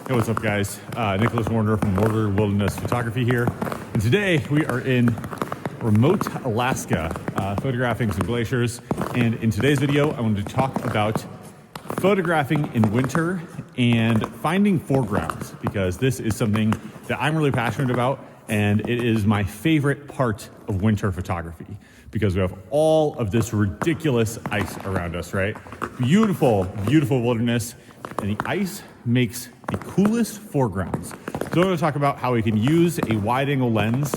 Hey, what's up, guys? Nicholas Warner from Warner Wilderness Photography here. And today we are in remote Alaska, photographing some glaciers. And in today's video, I wanted to talk about photographing in winter and finding foregrounds, because this is something that I'm really passionate about. And it is my favorite part of winter photography, because we have all of this ridiculous ice around us, right? Beautiful, beautiful wilderness. And the ice makes the coolest foregrounds. So I'm going to talk about how we can use a wide angle lens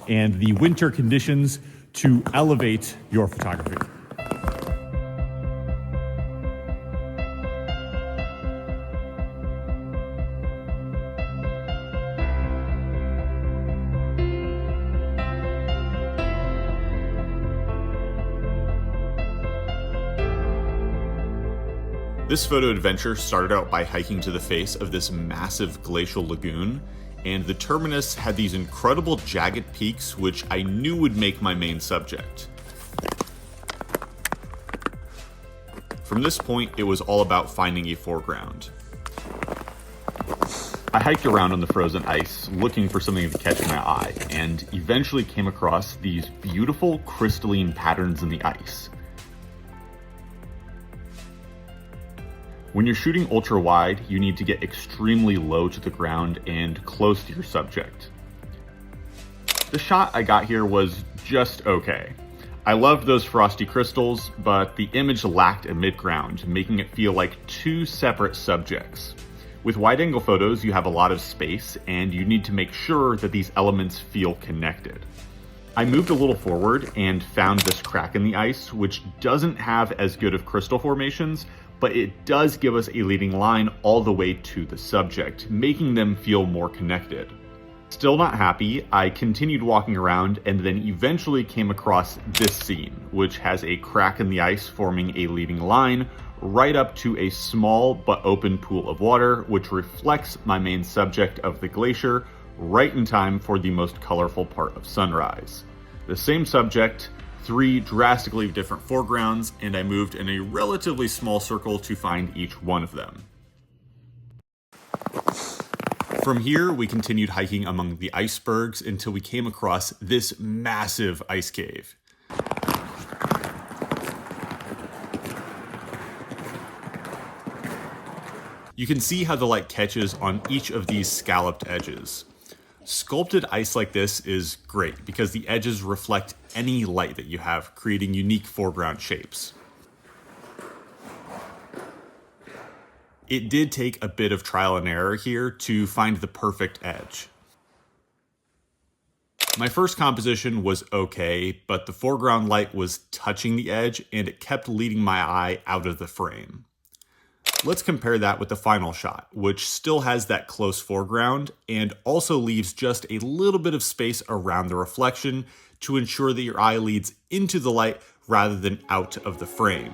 and the winter conditions to elevate your photography. This photo adventure started out by hiking to the face of this massive glacial lagoon, and the terminus had these incredible jagged peaks which I knew would make my main subject. From this point, it was all about finding a foreground. I hiked around on the frozen ice looking for something to catch my eye, and eventually came across these beautiful crystalline patterns in the ice. When you're shooting ultra wide, you need to get extremely low to the ground and close to your subject. The shot I got here was just okay. I loved those frosty crystals, but the image lacked a mid-ground, making it feel like two separate subjects. With wide-angle photos, you have a lot of space, and you need to make sure that these elements feel connected. I moved a little forward and found this crack in the ice, which doesn't have as good of crystal formations, but it does give us a leading line all the way to the subject, making them feel more connected. Still not happy, I continued walking around and then eventually came across this scene, which has a crack in the ice forming a leading line right up to a small but open pool of water, which reflects my main subject of the glacier right in time for the most colorful part of sunrise. The same subject, three drastically different foregrounds, and I moved in a relatively small circle to find each one of them. From here, we continued hiking among the icebergs until we came across this massive ice cave. You can see how the light catches on each of these scalloped edges. Sculpted ice like this is great because the edges reflect any light that you have, creating unique foreground shapes. It did take a bit of trial and error here to find the perfect edge. My first composition was okay, but the foreground light was touching the edge and it kept leading my eye out of the frame. Let's compare that with the final shot, which still has that close foreground and also leaves just a little bit of space around the reflection to ensure that your eye leads into the light rather than out of the frame.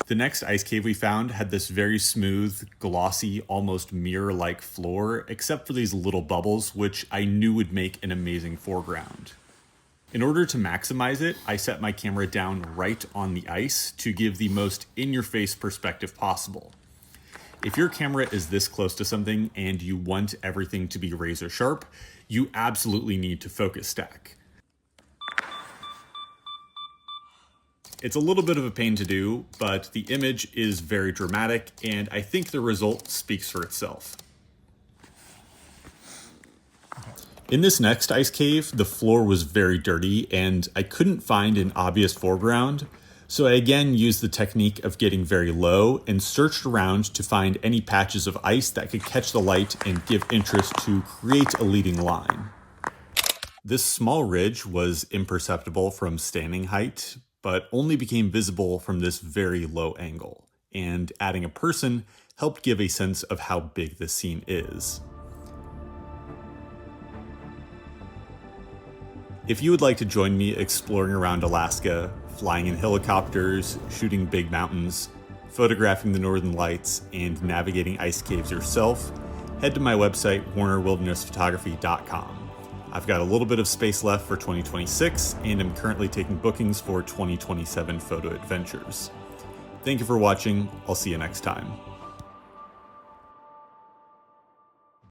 The next ice cave we found had this very smooth, glossy, almost mirror-like floor, except for these little bubbles, which I knew would make an amazing foreground. In order to maximize it, I set my camera down right on the ice to give the most in-your-face perspective possible. If your camera is this close to something and you want everything to be razor sharp, you absolutely need to focus stack. It's a little bit of a pain to do, but the image is very dramatic, and I think the result speaks for itself. In this next ice cave, the floor was very dirty, and I couldn't find an obvious foreground, so I again used the technique of getting very low and searched around to find any patches of ice that could catch the light and give interest to create a leading line. This small ridge was imperceptible from standing height, but only became visible from this very low angle, and adding a person helped give a sense of how big this scene is. If you would like to join me exploring around Alaska, flying in helicopters, shooting big mountains, photographing the northern lights, and navigating ice caves yourself, head to my website, warnerwildernessphotography.com. I've got a little bit of space left for 2026, and I'm currently taking bookings for 2027 photo adventures. Thank you for watching. I'll see you next time.